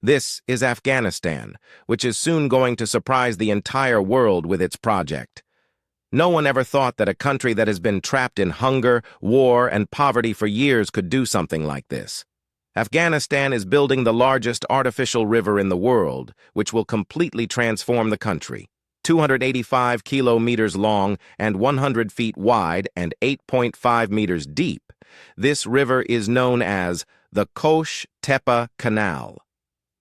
This is Afghanistan, which is soon going to surprise the entire world with its project. No one ever thought that a country that has been trapped in hunger, war, and poverty for years could do something like this. Afghanistan is building the largest artificial river in the world, which will completely transform the country. 285 kilometers long and 100 feet wide and 8.5 meters deep, this river is known as the Qosh-Tepe Canal.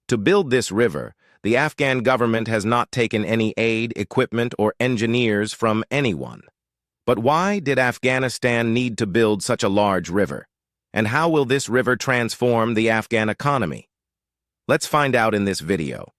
To build this river, the Afghan government has not taken any aid, equipment, or engineers from anyone. But why did Afghanistan need to build such a large river? And how will this river transform the Afghan economy? Let's find out in this video.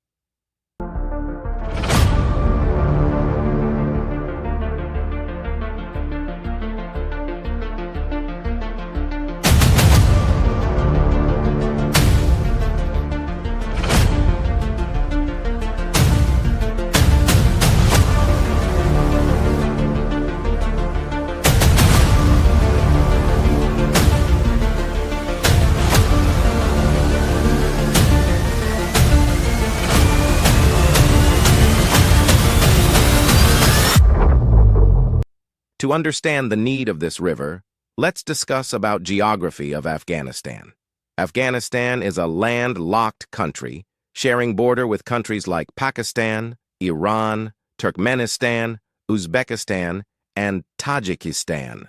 To understand the need of this river, let's discuss about geography of Afghanistan. Afghanistan is a landlocked country, sharing border with countries like Pakistan, Iran, Turkmenistan, Uzbekistan, and Tajikistan.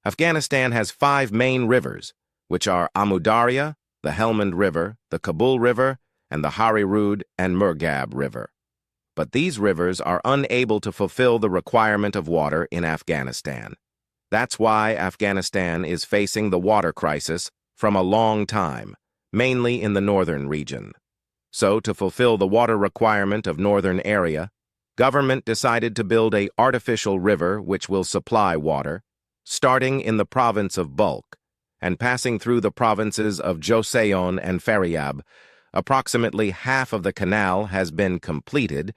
Afghanistan has 5 main rivers, which are Amu Darya, the Helmand River, the Kabul River, and the Hari Rud and Murghab River. But these rivers are unable to fulfill the requirement of water in Afghanistan. That's why Afghanistan is facing the water crisis from a long time, mainly in the northern region. So, to fulfill the water requirement of northern area, government decided to build an artificial river which will supply water, starting in the province of Bulk and passing through the provinces of Joseon and Faryab. Approximately half of the canal has been completed,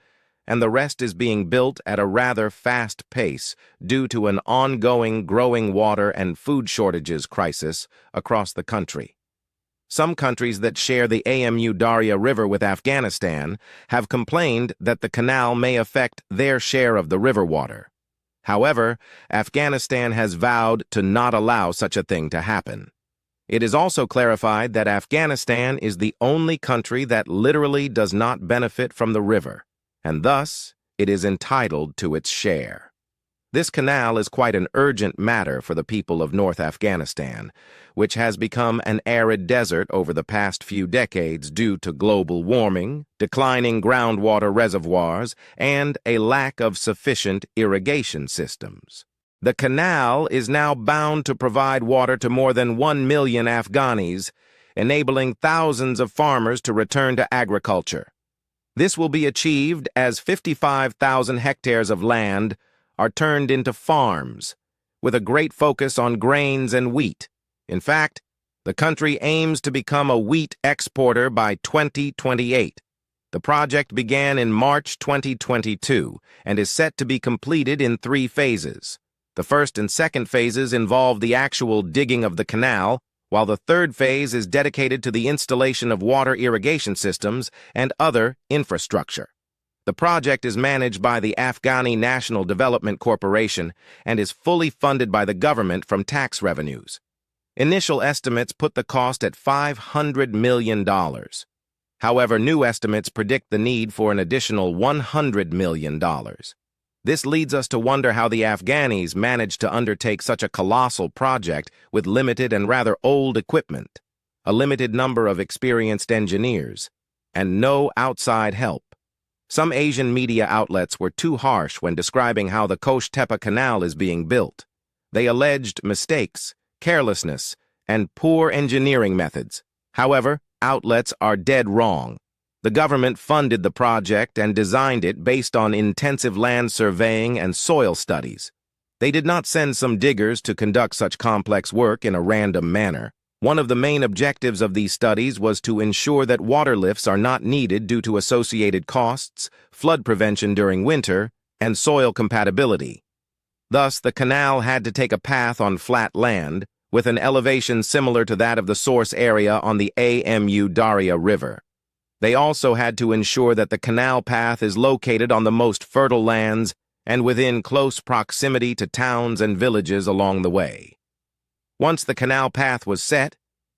and the rest is being built at a rather fast pace due to an ongoing growing water and food shortages crisis across the country. Some countries that share the Amu Darya River with Afghanistan have complained that the canal may affect their share of the river water. However, Afghanistan has vowed to not allow such a thing to happen. It is also clarified that Afghanistan is the only country that literally does not benefit from the river, and thus it is entitled to its share. This canal is quite an urgent matter for the people of North Afghanistan, which has become an arid desert over the past few decades due to global warming, declining groundwater reservoirs, and a lack of sufficient irrigation systems. The canal is now bound to provide water to more than 1 million Afghanis, enabling thousands of farmers to return to agriculture. This will be achieved as 55,000 hectares of land are turned into farms, with a great focus on grains and wheat. In fact, the country aims to become a wheat exporter by 2028. The project began in March 2022 and is set to be completed in 3 phases. The first and second phases involve the actual digging of the canal, while the third phase is dedicated to the installation of water irrigation systems and other infrastructure. The project is managed by the Afghani National Development Corporation and is fully funded by the government from tax revenues. Initial estimates put the cost at $500 million. However, new estimates predict the need for an additional $100 million. This leads us to wonder how the Afghanis managed to undertake such a colossal project with limited and rather old equipment, a limited number of experienced engineers, and no outside help. Some Asian media outlets were too harsh when describing how the Qosh-Tepe Canal is being built. They alleged mistakes, carelessness, and poor engineering methods. However, outlets are dead wrong. The government funded the project and designed it based on intensive land surveying and soil studies. They did not send some diggers to conduct such complex work in a random manner. One of the main objectives of these studies was to ensure that water lifts are not needed due to associated costs, flood prevention during winter, and soil compatibility. Thus, the canal had to take a path on flat land, with an elevation similar to that of the source area on the Amu Darya River. They also had to ensure that the canal path is located on the most fertile lands and within close proximity to towns and villages along the way. Once the canal path was set,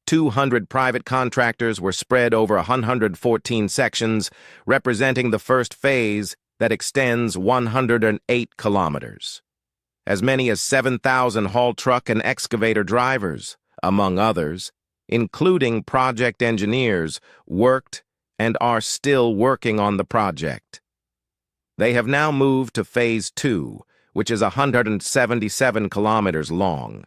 200 private contractors were spread over 114 sections, representing the first phase that extends 108 kilometers. As many as 7,000 haul truck and excavator drivers, among others, including project engineers, worked and are still working on the project. They have now moved to Phase 2, which is 177 kilometers long.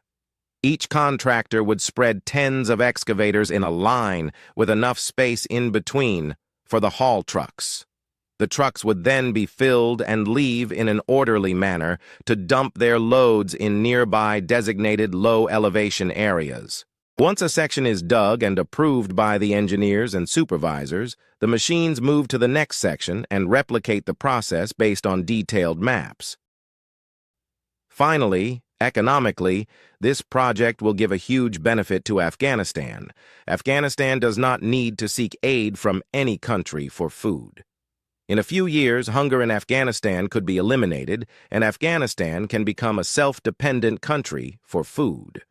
Each contractor would spread tens of excavators in a line with enough space in between for the haul trucks. The trucks would then be filled and leave in an orderly manner to dump their loads in nearby designated low-elevation areas. Once a section is dug and approved by the engineers and supervisors, the machines move to the next section and replicate the process based on detailed maps. Finally, economically, this project will give a huge benefit to Afghanistan. Afghanistan does not need to seek aid from any country for food. In a few years, hunger in Afghanistan could be eliminated, and Afghanistan can become a self-dependent country for food.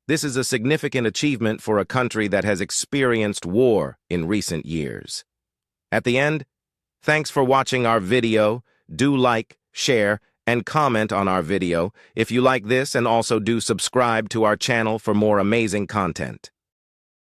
This is a significant achievement for a country that has experienced war in recent years. At the end, thanks for watching our video. Do like, share, and comment on our video if you like this, and also do subscribe to our channel for more amazing content.